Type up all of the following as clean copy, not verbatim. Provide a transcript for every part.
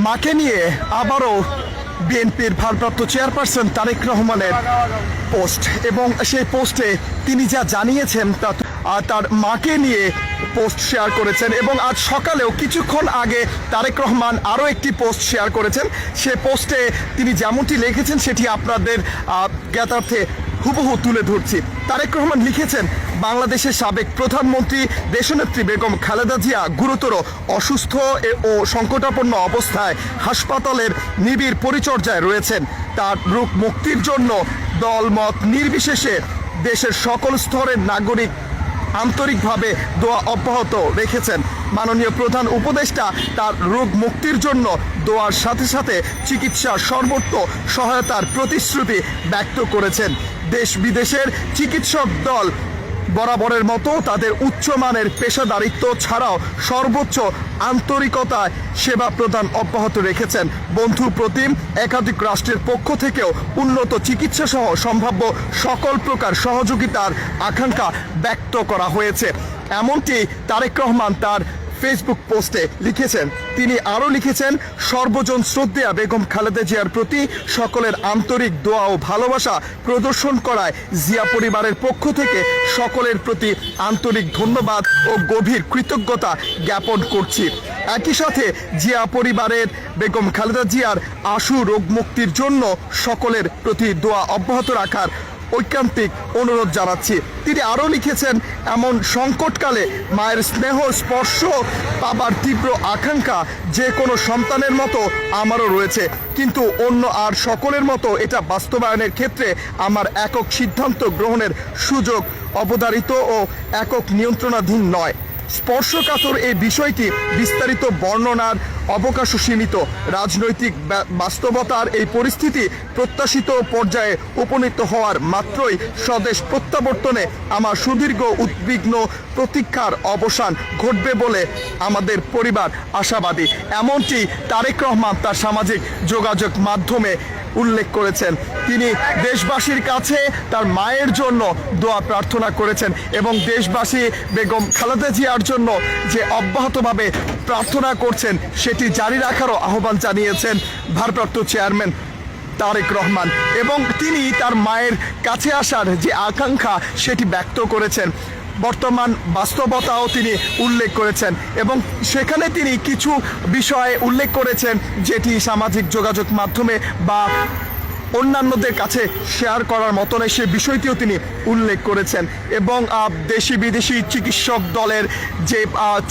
মাকে নিয়ে আবারও বিএনপির ভারপ্রাপ্ত চেয়ারপারসন তারেক রহমানের পোস্ট, এবং সেই পোস্টে তিনি যা জানিয়েছেন তার মাকে নিয়ে পোস্ট শেয়ার করেছেন। এবং আজ সকালেও কিছুক্ষণ আগে তারেক রহমান আরও একটি পোস্ট শেয়ার করেছেন। সে পোস্টে তিনি যেমনটি লিখেছেন সেটি আপনাদের জ্ঞাতার্থে হুবহু তুলে ধরছি। তারেক রহমান লিখেছেন, বাংলাদেশের সাবেক প্রধানমন্ত্রী দেশনেত্রী বেগম খালেদা জিয়া গুরুতর অসুস্থ ও সংকটাপন্ন অবস্থায় হাসপাতালের নিবিড় পরিচর্যায় রয়েছেন। তার রোগ মুক্তির জন্য দলমত নির্বিশেষে দেশের সকল স্তরের নাগরিক আন্তরিকভাবে দোয়া অব্যাহত রেখেছেন। মাননীয় প্রধান উপদেষ্টা তার রোগ মুক্তির জন্য দোয়ার সাথে সাথে চিকিৎসার সর্বোচ্চ সহায়তার প্রতিশ্রুতি ব্যক্ত করেছেন। দেশ বিদেশের চিকিৎসক দল বরাবরের মতো তাদের উচ্চমানের পেশাদারিত্ব ছাড়াও সর্বোচ্চ আন্তরিকতায় সেবা প্রদান অব্যাহত রেখেছেন। বন্ধু প্রতিম একাধিক রাষ্ট্রের পক্ষ থেকেও উন্নত চিকিৎসা সহ সম্ভাব্য সকল প্রকার সহযোগিতার আকাঙ্ক্ষা ব্যক্ত করা হয়েছে, এমনটি তারেক রহমান তার ফেসবুক পোস্টে লিখেছেন। তিনি আরও লিখেছেন, সর্বজন শ্রদ্ধেয়া বেগম খালেদা জিয়ার প্রতি সকলের আন্তরিক দোয়া ও ভালোবাসা প্রদর্শন করায় জিয়া পরিবারের পক্ষ থেকে সকলের প্রতি আন্তরিক ধন্যবাদ ও গভীর কৃতজ্ঞতা জ্ঞাপন করছি। একই সাথে জিয়া পরিবারের বেগম খালেদা জিয়ার আশু রোগ মুক্তির জন্য সকলের প্রতি দোয়া অব্যাহত রাখার ঐকান্তিক অনুরোধ জানাচ্ছি। তিনি আরও লিখেছেন, এমন সংকটকালে মায়ের স্নেহ স্পর্শ পাবার তীব্র আকাঙ্ক্ষা যে কোনো সন্তানের মতো আমারও রয়েছে, কিন্তু অন্য আর সকলের মতো এটা বাস্তবায়নের ক্ষেত্রে আমার একক সিদ্ধান্ত গ্রহণের সুযোগ অবধারিত ও একক নিয়ন্ত্রণাধীন নয়। স্পর্শকাতর এই বিষয়টি বিস্তারিত বর্ণনার অবকাশও সীমিত। রাজনৈতিক বাস্তবতার এই পরিস্থিতি প্রত্যাশিত পর্যায়ে উপনীত হওয়ার মাত্রই স্বদেশ প্রত্যাবর্তনে আমার সুদীর্ঘ উদ্বিগ্ন প্রতীক্ষার অবসান ঘটবে বলে আমাদের পরিবার আশাবাদী, এমনটি তারেক রহমান তার সামাজিক যোগাযোগ মাধ্যমে উল্লেখ করেছেন। তিনি দেশবাসীর কাছে তার মায়ের জন্য দোয়া প্রার্থনা করেছেন এবং দেশবাসী বেগম খালেদা জিয়ার জন্য যে অব্যাহতভাবে প্রার্থনা করছেন সেটি জারি রাখারও আহ্বান জানিয়েছেন ভারপ্রাপ্ত চেয়ারম্যান তারেক রহমান। এবং তিনি তার মায়ের কাছে আসার যে আকাঙ্ক্ষা সেটি ব্যক্ত করেছেন। বর্তমান বাস্তবতাও তিনি উল্লেখ করেছেন এবং সেখানে তিনি কিছু বিষয়ে উল্লেখ করেছেন যেটি সামাজিক যোগাযোগ মাধ্যমে বা অন্যান্যদের কাছে শেয়ার করার মতো নয়, সে বিষয়টিও তিনি উল্লেখ করেছেন। এবং দেশি বিদেশি চিকিৎসক দলের যে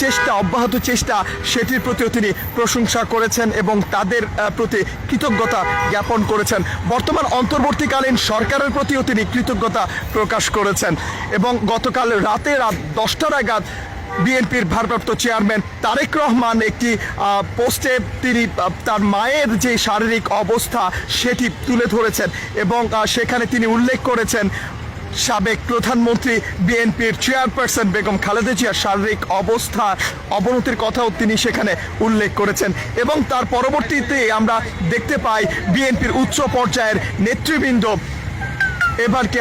চেষ্টা, অব্যাহত চেষ্টা, সেটির প্রতিও তিনি প্রশংসা করেছেন এবং তাদের প্রতি কৃতজ্ঞতা জ্ঞাপন করেছেন। বর্তমান অন্তর্বর্তীকালীন সরকারের প্রতিও তিনি কৃতজ্ঞতা প্রকাশ করেছেন। এবং গতকাল রাতে 10টা নাগাদ বিএনপির ভারপ্রাপ্ত চেয়ারম্যান তারেক রহমান একটি পোস্টে তিনি তার মায়ের যে শারীরিক অবস্থা সেটি তুলে ধরেছেন এবং সেখানে তিনি উল্লেখ করেছেন সাবেক প্রধানমন্ত্রী বিএনপির চেয়ারপারসন বেগম খালেদা জিয়ার শারীরিক অবস্থা অবনতির কথাও তিনি সেখানে উল্লেখ করেছেন। এবং তার পরবর্তীতে আমরা দেখতে পাই বিএনপির উচ্চ পর্যায়ের নেতৃবৃন্দ এবারকে